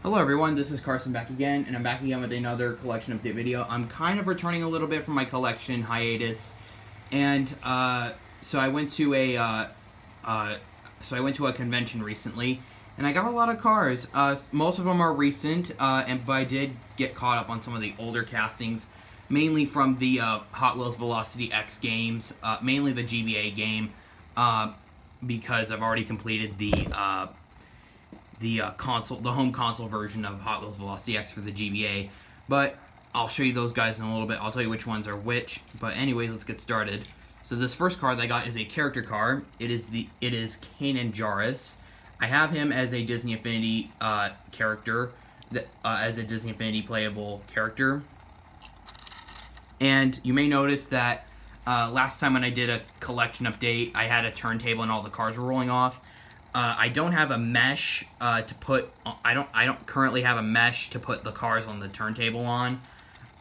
Hello everyone, this is Carson back again, and I'm back again with another collection update video. I'm kind of returning a little bit from my collection hiatus, and so I went to a convention recently, and I got a lot of cars. Most of them are recent, but I did get caught up on some of the older castings, mainly from the Hot Wheels Velocity X games, mainly the GBA game, because I've already completed the home console version of Hot Wheels Velocity X for the GBA. But I'll show you those guys in a little bit. I'll tell you which ones are which. But anyways, let's get started. So this first car that I got is a character car. It is Kanan Jarrus. I have him as a Disney Infinity character, as a Disney Infinity playable character. And you may notice that last time when I did a collection update, I had a turntable and all the cars were rolling off. I don't have a mesh to put. I don't currently have a mesh to put the cars on the turntable on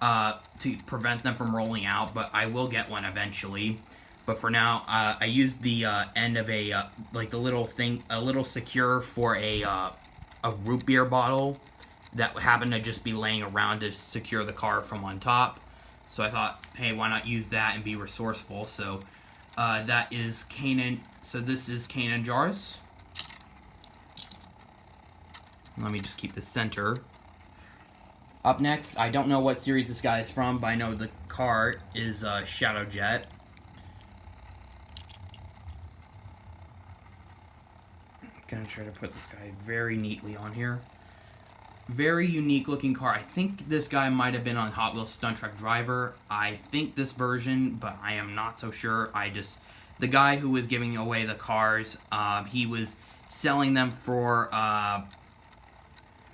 to prevent them from rolling out. But I will get one eventually. But for now, I used the end of a like the little thing, a little secure for a root beer bottle that happened to just be laying around to secure the car from on top. So I thought, hey, why not use that and be resourceful? So that is Kanan. So this is Kanan Jarrus. Let me just keep the center. Up next, I don't know what series this guy is from, but I know the car is Shadow Jet. I'm gonna try to put this guy very neatly on here. Very unique looking car. I think this guy might have been on Hot Wheels Stunt Truck Driver. I think this version, but I am not so sure. The guy who was giving away the cars, he was selling them for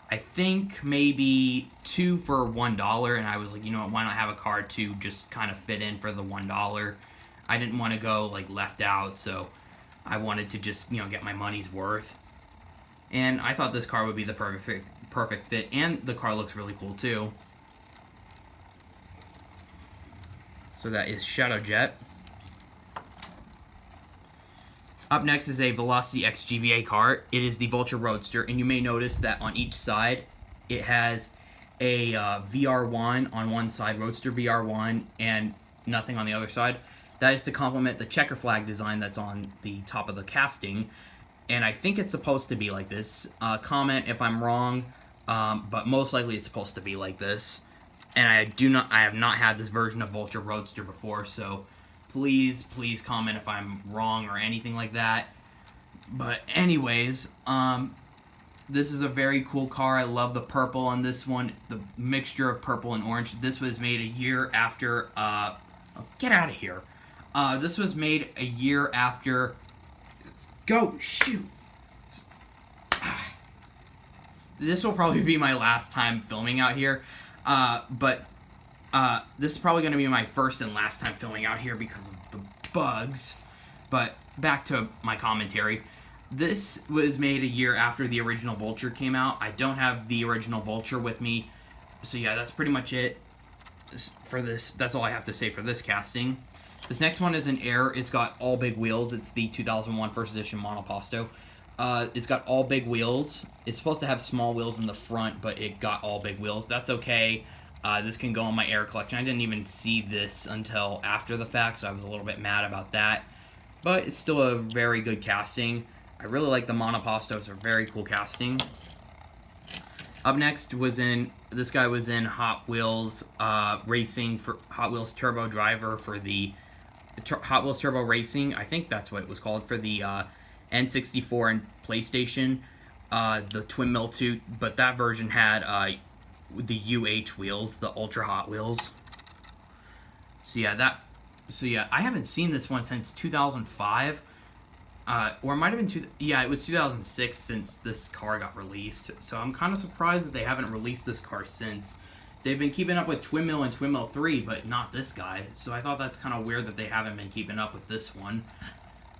I think maybe 2 for $1, and I was like, you know what, why not have a card to just kind of fit in for the $1? I didn't want to go like left out, so I wanted to just, you know, get my money's worth. And I thought this car would be the perfect fit, and the car looks really cool too. So that is Shadow Jet. Up next is a Velocity X GBA car. It is the Vulture Roadster, and you may notice that on each side it has a VR1 on one side, Roadster VR1, and nothing on the other side. That is to complement the checker flag design that's on the top of the casting, and I think it's supposed to be like this. Comment if I'm wrong, but most likely it's supposed to be like this. And I have not had this version of Vulture Roadster before, so please comment if I'm wrong or anything like that. But anyways, this is a very cool car. I love the purple on this one, the mixture of purple and orange. This was made a year after, oh, get out of here. This was made a year after, go, shoot. This will probably be my last time filming out here, but this is probably going to be my first and last time filming out here because of the bugs. But back to my commentary. This was made a year after the original Vulture came out. I don't have the original Vulture with me. So yeah, that's pretty much it for this. That's all I have to say for this casting. This next one is an Air. It's got all big wheels. It's the 2001 First Edition Monoposto. It's got all big wheels. It's supposed to have small wheels in the front, but it got all big wheels. That's okay. This can go on my Air collection. I didn't even see this until after the fact, so I was a little bit mad about that. But it's still a very good casting. I really like the Monoposto. It's a very cool casting. Up next this guy was in Hot Wheels Racing for Hot Wheels Turbo Driver for the Hot Wheels Turbo Racing. I think that's what it was called for the N64 and PlayStation. The Twin Mill 2, but that version had the UH wheels, the Ultra Hot Wheels. So yeah, I haven't seen this one since 2005, or it might have been it was 2006 since this car got released. So I'm kind of surprised that they haven't released this car since. They've been keeping up with Twin Mill and Twin Mill 3, but not this guy. So I thought that's kind of weird that they haven't been keeping up with this one.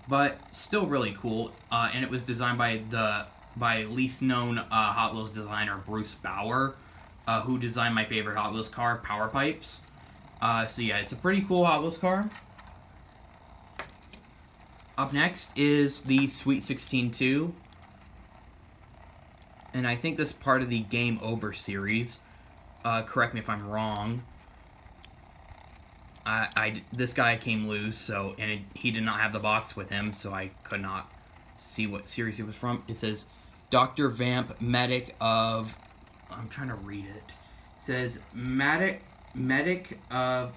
But still really cool, and it was designed by least known Hot Wheels designer Bruce Bauer, who designed my favorite Hot Wheels car, Power Pipes. So yeah, it's a pretty cool Hot Wheels car. Up next is the Sweet 16 2. And I think this is part of the Game Over series. Correct me if I'm wrong. This guy came loose, so he did not have the box with him, so I could not see what series he was from. It says Dr. Vamp, medic of. I'm trying to read it. It says medic of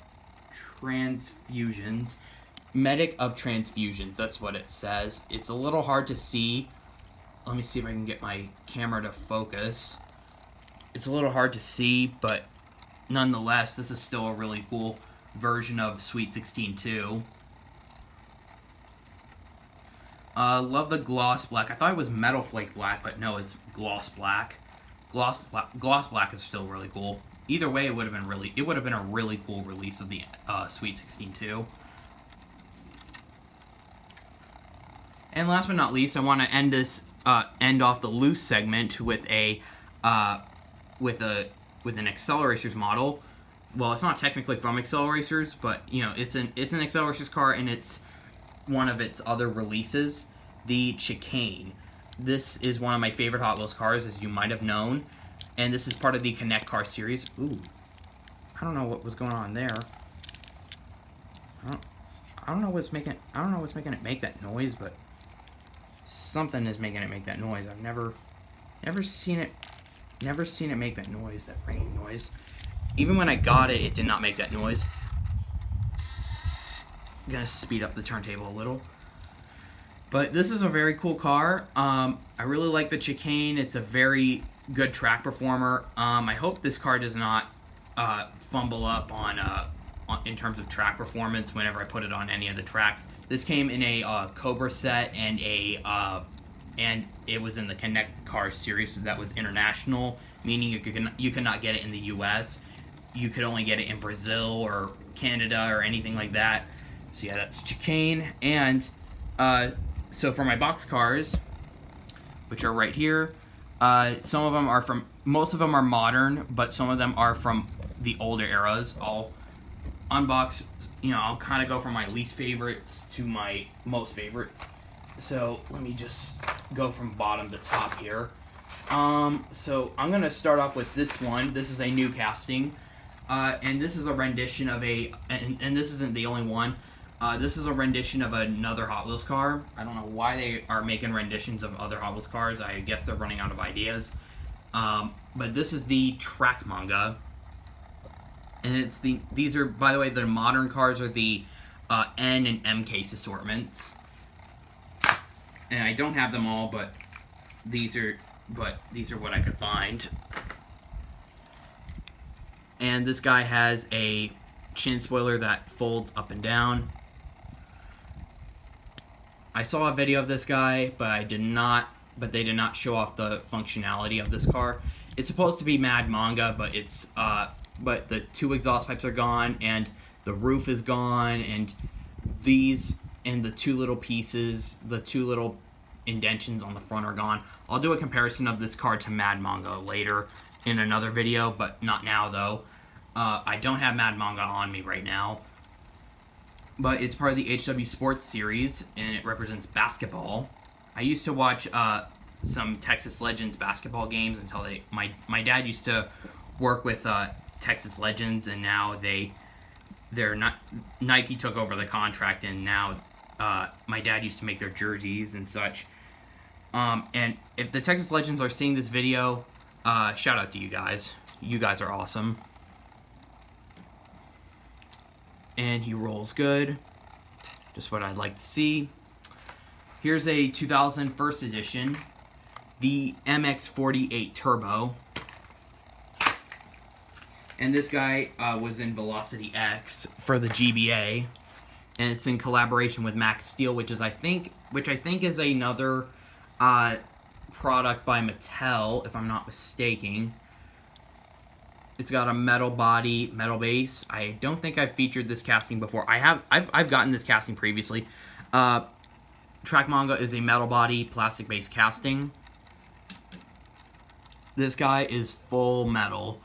transfusions. Medic of transfusions. That's what it says. It's a little hard to see. Let me see if I can get my camera to focus. It's a little hard to see, but nonetheless, this is still a really cool version of Sweet 16 2. Love the gloss black. I thought it was metal flake black, but no, it's gloss black. Gloss black is still really cool. Either way, it would have been a really cool release of the Sweet 16 2. And last but not least, I want to end off the loose segment with an Acceleracers model. Well, it's not technically from Acceleracers, but you know, it's an Acceleracers car, and it's one of its other releases, the Chicane. This is one of my favorite Hot Wheels cars, as you might have known, and this is part of the Connect Car series. Ooh, I don't know what was going on there. I don't know what's making it make that noise, but something is making it make that noise. I've never seen it make that noise, that ringing noise. Even when I got it, it did not make that noise. I'm gonna speed up the turntable a little. But this is a very cool car. I really like the Chicane. It's a very good track performer. I hope this car does not fumble up in terms of track performance whenever I put it on any of the tracks. This came in a Cobra set and it was in the Connect Car series, so that was international, meaning you could not get it in the U.S. You could only get it in Brazil or Canada or anything like that. So yeah, that's Chicane. And so for my box cars, which are right here, most of them are modern, but some of them are from the older eras. I'll unbox, I'll kind of go from my least favorites to my most favorites. So let me just go from bottom to top here. So I'm going to start off with this one. This is a new casting. And this is a rendition of and this isn't the only one. This is a rendition of another Hot Wheels car. I don't know why they are making renditions of other Hot Wheels cars. I guess they're running out of ideas. But this is the Track Manga. And these are, by the way, the modern cars are the N and M case assortments. And I don't have them all, but these are what I could find. And this guy has a chin spoiler that folds up and down. I saw a video of this guy, but they did not show off the functionality of this car. It's supposed to be Mad Manga, but but the two exhaust pipes are gone, and the roof is gone, and the two little pieces, the two little indentions on the front are gone. I'll do a comparison of this car to Mad Manga later in another video, but not now though. I don't have Mad Manga on me right now, but it's part of the HW Sports series, and it represents basketball. I used to watch some Texas Legends basketball games until my dad used to work with Texas Legends, and now they're not, Nike took over the contract, and now my dad used to make their jerseys and such. And if the Texas Legends are seeing this video, shout out to you guys. You guys are awesome. And he rolls good. Just what I'd like to see. Here's a 2000 first edition, the MX-48 Turbo. And this guy was in Velocity X for the GBA, and it's in collaboration with Max Steel, which I think is another product by Mattel, if I'm not mistaken. It's got a metal body, metal base. I don't think I've featured this casting before. I've gotten this casting previously. Track Manga is a metal body, plastic base casting. This guy is full metal,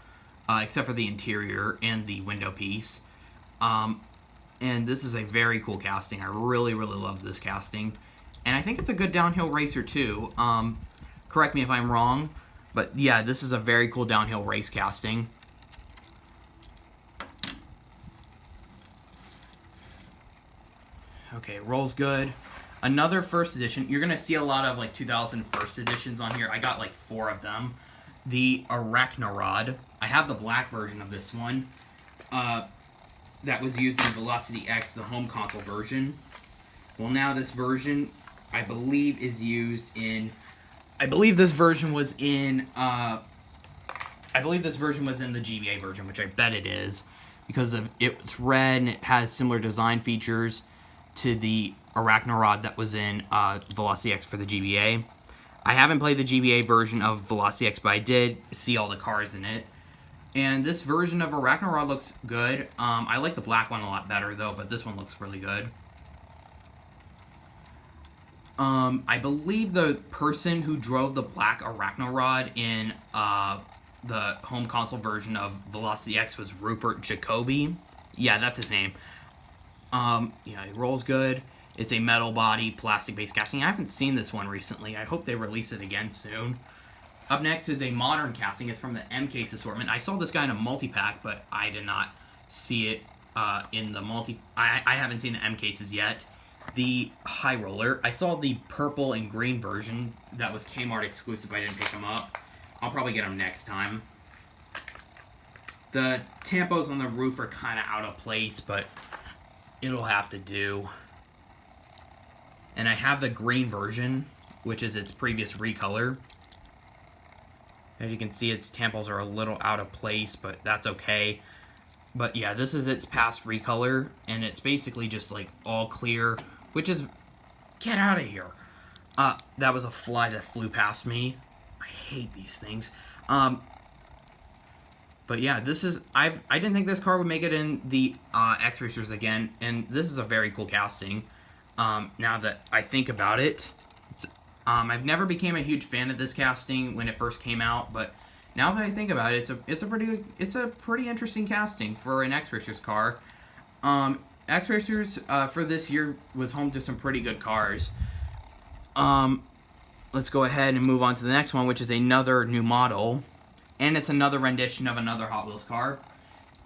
except for the interior and the window piece. And this is a very cool casting. I really, really love this casting. And I think it's a good downhill racer too. Correct me if I'm wrong. But yeah, this is a very cool downhill race casting. Okay, rolls good. Another first edition. You're gonna see a lot of like 2000 first editions on here. I got like 4 of them. The Arachnarod. I have the black version of this one. That was used in Velocity X, the home console version. Well, now this version, I believe, is used in. I believe this version was in. I believe this version was in the GBA version, which I bet it is, because of it's red and it has similar design features to the Arachnarod that was in Velocity X for the GBA. I haven't played the GBA version of Velocity X, but I did see all the cars in it. And this version of Arachnarod looks good. I like the black one a lot better, though, but this one looks really good. I believe the person who drove the black Arachnarod in the home console version of Velocity X was Rupert Jacoby. Yeah, that's his name. Yeah, it rolls good. It's a metal body, plastic-based casting. I haven't seen this one recently. I hope they release it again soon. Up next is a modern casting. It's from the M-Case assortment. I saw this guy in a multi-pack, but I did not see it in the multi... I haven't seen the M-Cases yet. The High Roller. I saw the purple and green version. That was Kmart exclusive. I didn't pick them up. I'll probably get them next time. The tampos on the roof are kind of out of place, but it'll have to do. And I have the green version, which is its previous recolor. As you can see, its tampos are a little out of place, but that's okay. But yeah, this is its past recolor, and it's basically just like all clear, which is... Get out of here! That was a fly that flew past me. I hate these things. But yeah, this is... I didn't think this car would make it in the X-Racers again, and this is a very cool casting. Now that I think about it, I've never became a huge fan of this casting when it first came out, but now that I think about it, it's a pretty interesting casting for an X-Racers car. X-Racers for this year was home to some pretty good cars. Let's go ahead and move on to the next one, which is another new model, and it's another rendition of another Hot Wheels car.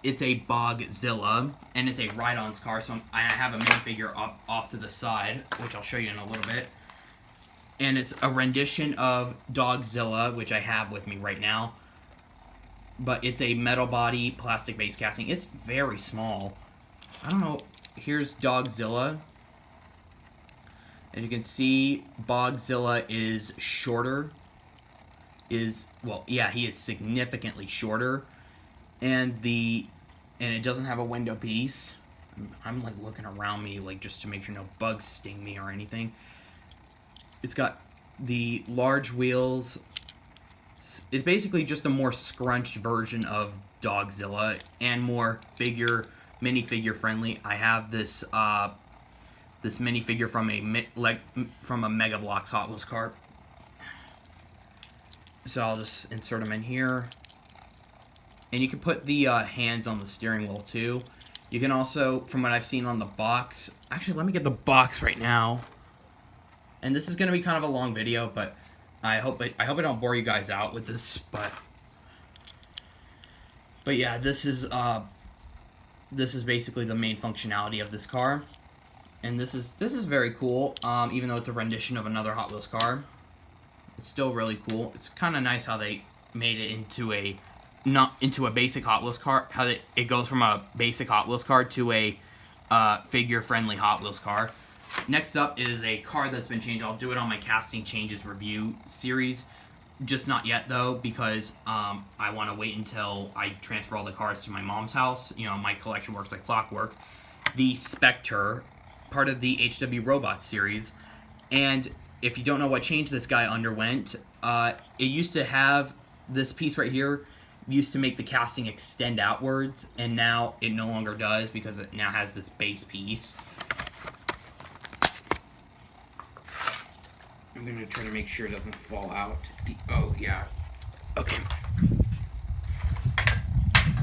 It's a Bogzilla, and it's a ride-ons car, so I have a minifigure off to the side, which I'll show you in a little bit. And it's a rendition of Dogzilla, which I have with me right now. But it's a metal body, plastic-based casting. It's very small. I don't know. Here's Dogzilla. As you can see, Bogzilla is shorter. Well, yeah, he is significantly shorter. And it doesn't have a window piece. I'm like looking around me like just to make sure no bugs sting me or anything. It's got the large wheels. It's basically just a more scrunched version of Dogzilla and more minifigure friendly. I have this this minifigure from a Mega Bloks Hot Wheels car. So I'll just insert them in here. And you can put the hands on the steering wheel too. You can also, from what I've seen on the box... Actually, let me get the box right now. And this is going to be kind of a long video, but I hope I don't bore you guys out with this. But yeah, this is basically the main functionality of this car. And this is very cool, even though it's a rendition of another Hot Wheels car. It's still really cool. It's kind of nice how they made it into a basic Hot Wheels car. How it goes from a basic Hot Wheels car to a figure-friendly Hot Wheels car. Next up is a car that's been changed. I'll do it on my Casting Changes review series. Just not yet, though, because I want to wait until I transfer all the cars to my mom's house. You know, my collection works like clockwork. The Spectre, part of the HW Robots series. And if you don't know what change this guy underwent, it used to have this piece right here, used to make the casting extend outwards, and now it no longer does because it now has this base piece. I'm going to try to make sure it doesn't fall out. Oh, yeah. Okay.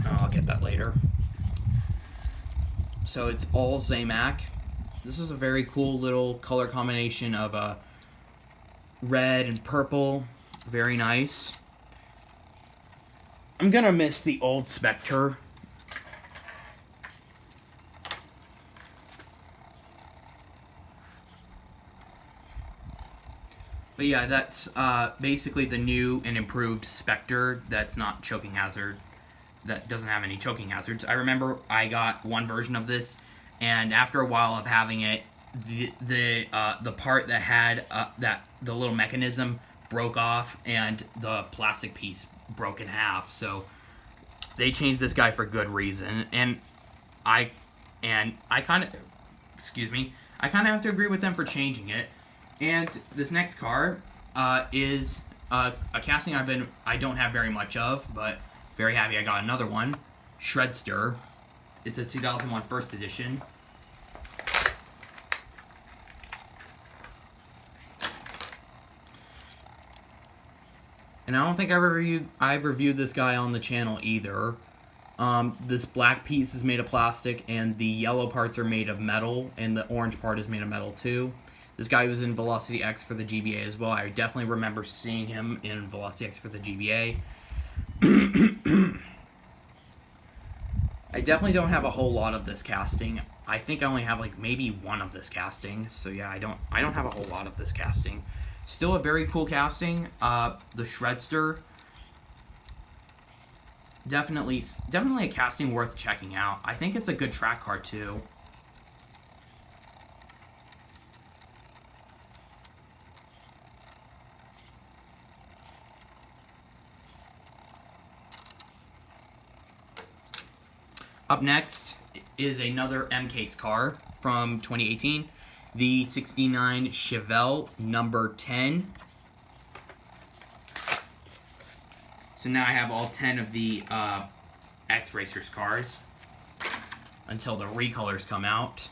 I'll get that later. So it's all Zamac. This is a very cool little color combination of red and purple. Very nice. I'm gonna miss the old Spectre. But yeah, that's basically the new and improved Spectre that's not choking hazard, that doesn't have any choking hazards. I remember I got one version of this, and after a while of having it, the part that had the little mechanism broke off, and the plastic piece broke in half. So they changed this guy for good reason, and I kind of, excuse me, I kind of have to agree with them for changing it. And this next car is a casting I don't have very much of, but very happy I got another one. Shredster. It's a 2001 first edition. And I don't think I've reviewed this guy on the channel either. This black piece is made of plastic, and the yellow parts are made of metal, and the orange part is made of metal too. This guy was in Velocity X for the GBA as well. I definitely remember seeing him in Velocity X for the GBA. I definitely don't have a whole lot of this casting. I think I only have like maybe one of this casting. So yeah, I don't have a whole lot of this casting. Still a very cool casting. The Shredster. Definitely a casting worth checking out. I think it's a good track car too. Up next is another M-Case car from 2018, the 69 Chevelle number 10. So now I have all 10 of the X-Racers cars until the recolors come out.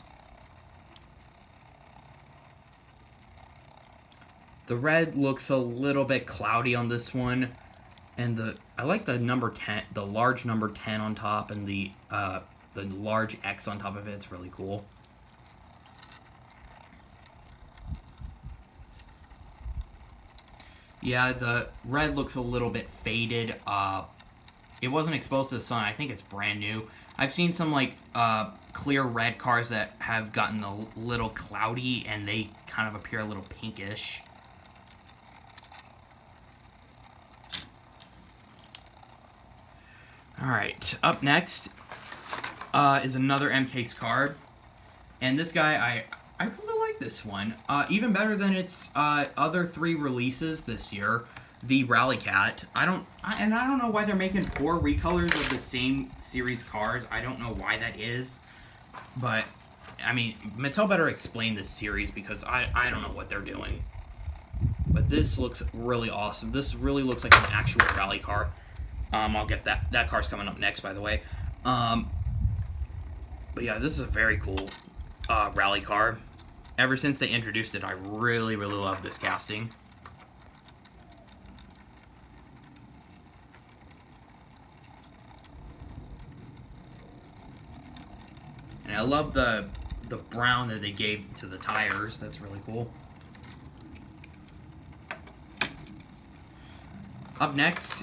The red looks a little bit cloudy on this one. And I like the number 10, the large number 10 on top, and the large X on top of it. It's really cool. Yeah, the red looks a little bit faded. It wasn't exposed to the sun. I think it's brand new. I've seen some like clear red cars that have gotten a little cloudy, and they kind of appear a little pinkish. Alright, up next is another M-Case card. And this guy, I really like this one. Even better than its other 3 releases this year. The Rally Cat. I don't know why they're making 4 recolors of the same series cars. I don't know why that is. But, I mean, Mattel better explain this series, because I don't know what they're doing. But this looks really awesome. This really looks like an actual rally car. I'll get that. That car's coming up next, by the way. But yeah, this is a very cool rally car. Ever since they introduced it, I really, really love this casting. And I love the brown that they gave to the tires. That's really cool. Up next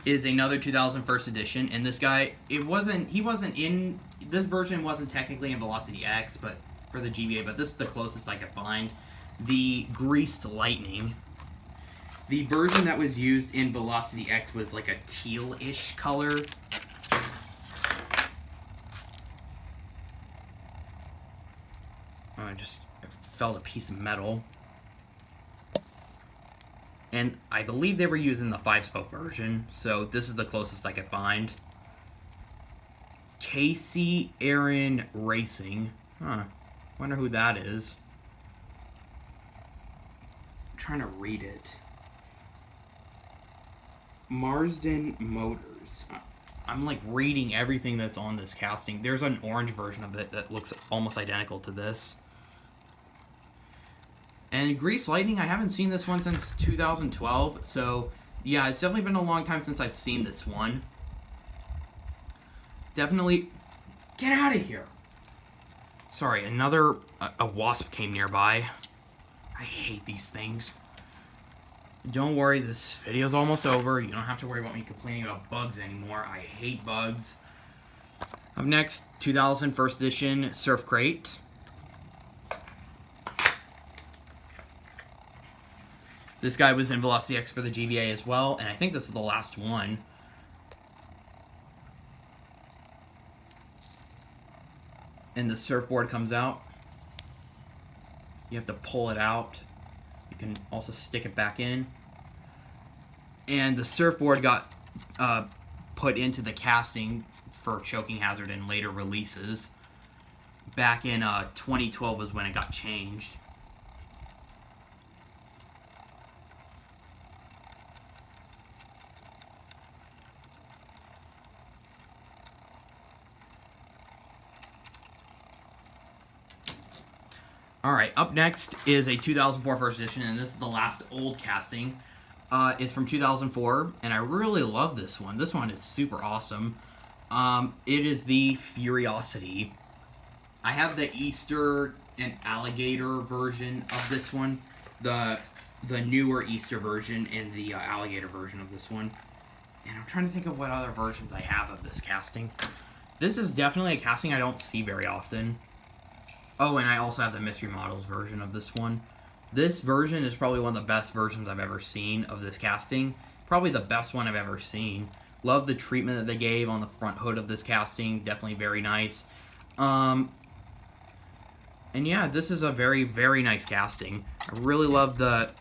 is another 2001 edition, and this guy, he wasn't in, this version wasn't technically in Velocity X, but for the GBA, but this is the closest I could find. The Greased Lightning. The version that was used in Velocity X was like a teal-ish color. I just felt a piece of metal. And I believe they were using the 5-spoke version, so this is the closest I could find. Casey Aaron Racing. Huh. Wonder who that is. I'm trying to read it. Marsden Motors. I'm like reading everything that's on this casting. There's an orange version of it that looks almost identical to this. And Greased Lightning, I haven't seen this one since 2012, so yeah, it's definitely been a long time since I've seen this one. Definitely, get out of here. Sorry, a wasp came nearby. I hate these things. don't worry, this video's almost over. You don't have to worry about me complaining about bugs anymore. I hate bugs. Up next, 2000 first edition Surf Crate. This guy was in Velocity X for the GBA as well, and I think this is the last one. And the surfboard comes out. You have to pull it out. You can also stick it back in. And the surfboard got put into the casting for Choking Hazard in later releases. Back in 2012 was when it got changed. Alright, up next is a 2004 first edition, and this is the last old casting. It's from 2004, and I really love this one. This one is super awesome. It is the Furiosity. I have the Easter and Alligator version of this one. The newer Easter version and the Alligator version of this one. And I'm trying to think of what other versions I have of this casting. This is definitely a casting I don't see very often. Oh, and I also have the Mystery Models version of this one. This version is probably one of the best versions I've ever seen of this casting. Probably the best one I've ever seen. Love the treatment that they gave on the front hood of this casting. Definitely very nice. And yeah, this is a very, very nice casting. I really love the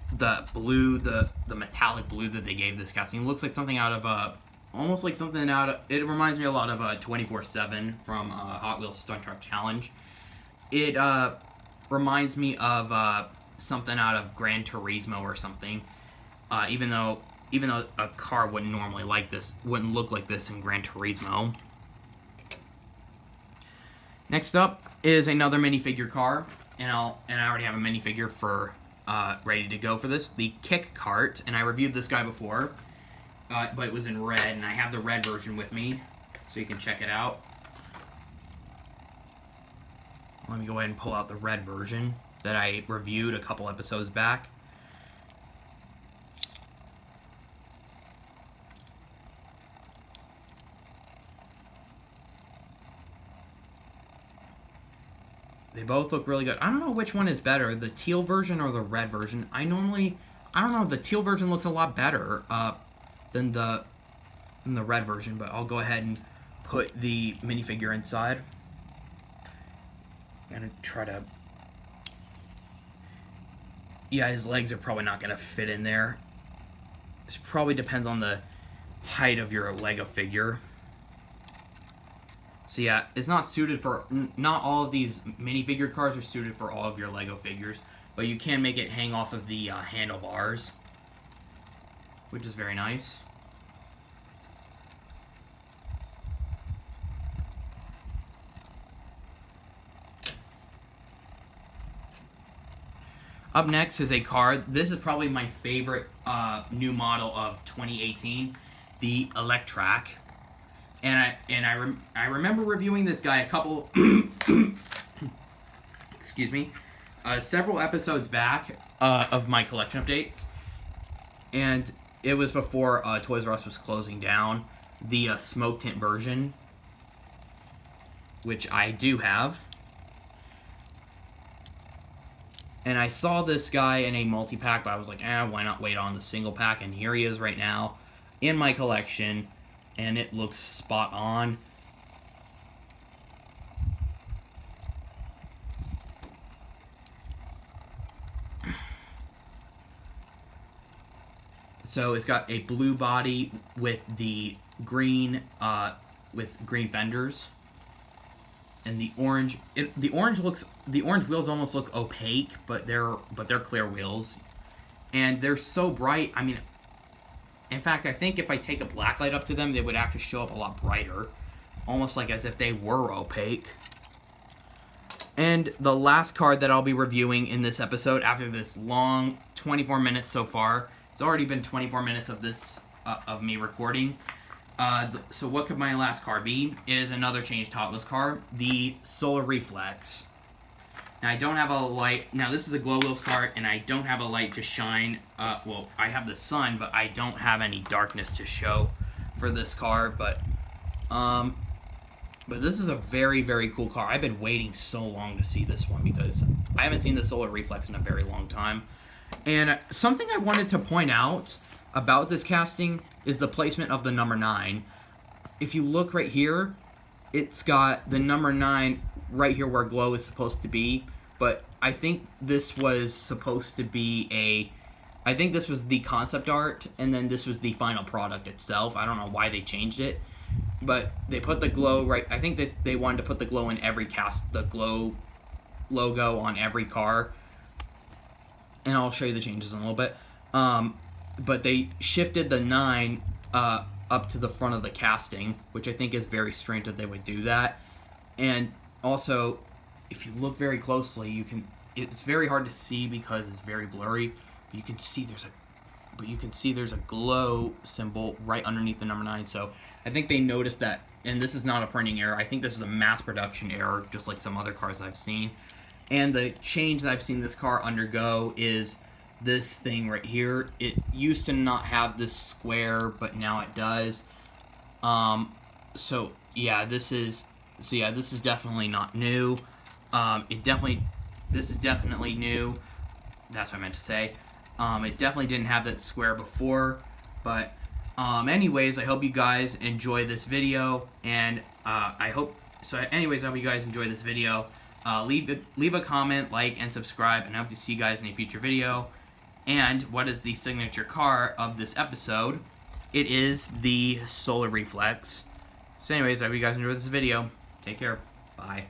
blue, the metallic blue that they gave this casting. It looks like something out of almost like something out of, it reminds me a lot of 24/7 from Hot Wheels Stunt Truck Challenge. It reminds me of something out of Gran Turismo or something. Even though a car wouldn't normally wouldn't look like this in Gran Turismo. Next up is another minifigure car, and I already have a minifigure for ready to go for this. The Kick Kart, and I reviewed this guy before, but it was in red, and I have the red version with me, so you can check it out. Let me go ahead and pull out the red version that I reviewed a couple episodes back. They both look really good. I don't know which one is better, the teal version or the red version. I don't know, the teal version looks a lot better than the red version, but I'll go ahead and put the minifigure inside. I'm gonna try to... Yeah, his legs are probably not gonna fit in there. This probably depends on the height of your Lego figure. So yeah, it's not suited for... Not all of these minifigure cars are suited for all of your Lego figures, but you can make it hang off of the handlebars, which is very nice. Up next is a car. This is probably my favorite new model of 2018, the Electrac. And I remember reviewing this guy a couple, excuse me, several episodes back of my collection updates, and it was before Toys R Us was closing down. The smoke tint version, which I do have. And I saw this guy in a multi-pack, but I was like, why not wait on the single pack? And here he is right now in my collection, and it looks spot on. So it's got a blue body with the green fenders. And the orange, the orange wheels almost look opaque, but they're clear wheels, and they're so bright. I mean, in fact, I think if I take a black light up to them, they would actually show up a lot brighter, almost like as if they were opaque. And the last card that I'll be reviewing in this episode, after this long 24 minutes so far, it's already been 24 minutes of this of me recording. So what could my last car be? It is another changed Hot Wheels car, the Solar Reflex. Now I don't have a light. Now this is a Glow Wheels car, and I don't have a light to shine. Well, I have the sun, but I don't have any darkness to show for this car. But this is a very, very cool car. I've been waiting so long to see this one because I haven't seen the Solar Reflex in a very long time. And something I wanted to point out about this casting is the placement of the number 9. If you look right here, it's got the number 9 right here where Glow is supposed to be, but I think this was supposed to be I think this was the concept art, and then this was the final product itself. I don't know why they changed it, but they put the Glow right. I think they wanted to put the Glow in every the Glow logo on every car, and I'll show you the changes in a little bit. But they shifted the 9 up to the front of the casting, which I think is very strange that they would do that. And also, if you look very closely, it's very hard to see because it's very blurry. But you can see there's a Glow symbol right underneath the number 9. So I think they noticed that, and this is not a printing error. I think this is a mass production error, just like some other cars I've seen. And the change that I've seen this car undergo is this thing right here. It used to not have this square, but now it does. So this is definitely not new. This is definitely new. That's what I meant to say. It definitely didn't have that square before, but anyways, I hope you guys enjoy this video, and I hope you guys enjoy this video. Leave a comment, like, and subscribe, and I hope to see you guys in a future video. And what is the signature car of this episode? It is the Solar Reflex. So anyways, I hope you guys enjoyed this video. Take care. Bye.